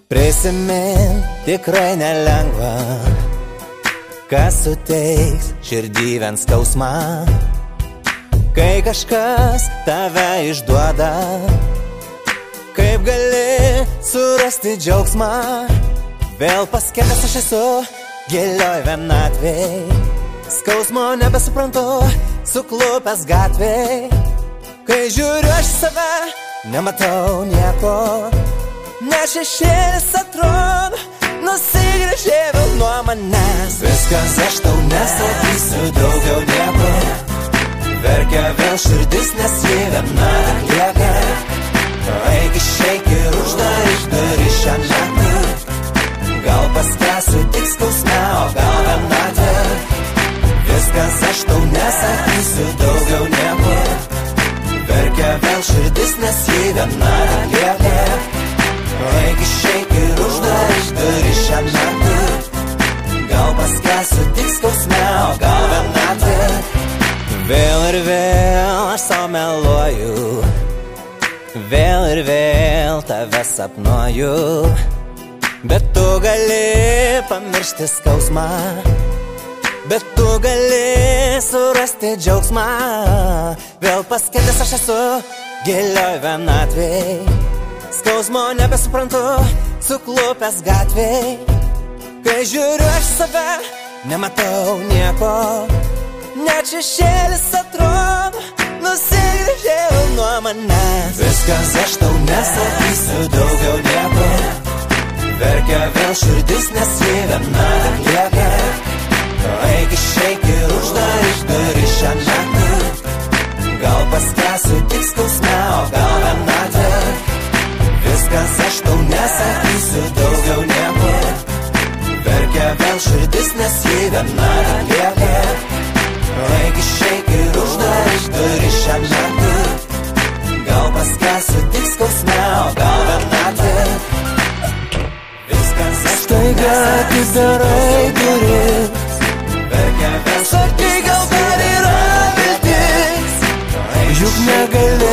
Prisimin tikrai nelengva, kas suteiks širdį vien skausmą, kai kažkas tave išduoda. Kaip gali surasti džiaugsmą, vėl paskendęs aš esu gilioj vienatvėj. Skausmo nebesuprantu, suklupęs gatvėj. Kai žiūriu aš save, nematau nieko, nes šešėlis atrodo nusigręžė vėl nuo manęs. Viskas, aš tau nesakysiu daugiau nieko. Verkia vėl širdis, nes ji viena lieka. Eik išeik ir uždaryk duris šią naktį. Gal paskęsiu tik skausme, o gal vienatvė. Viskas, aš tau nesakysiu daugiau nieko. Verkia vėl širdis, nes ji viena lieka. Eik išeik ir uždaryk duris šią naktį. Gal paskęsiu tik skausme, o gal vienatvė. Vėl ir vėl aš sau meluoju, vėl ir vėl tave sapnuoju. Bet tu gali pamiršti skausmą, bet tu gali surasti džiaugsmą. Vėl paskendęs aš esu gilioj vienatvėj. Skausmo nebesuprantu, suklupęs gatvėj. Kai žiūriu aš save, nematau nieko, net šešėlis atrodo nusigręžė nuo manęs. Viskas, aš tau nesakysiu daugiau nieko. Verkia vėl širdis, nes ji viena lieka. Eik išeik ir uždaryk duris šią naktį. Gal paskęsiu tik skausme, o gal vienatvė. Viskas, aš tau nesakysiu daugiau nieko. Verkia vėl širdis, nes ji viena lieka. Eik išeik ir uždaryk duris šią naktį. Gal paskęsiu tik skausme, o gal vienatvė. Viskas, aš tau atidarai duris. Sakai, gal dar yra viltis, juk negali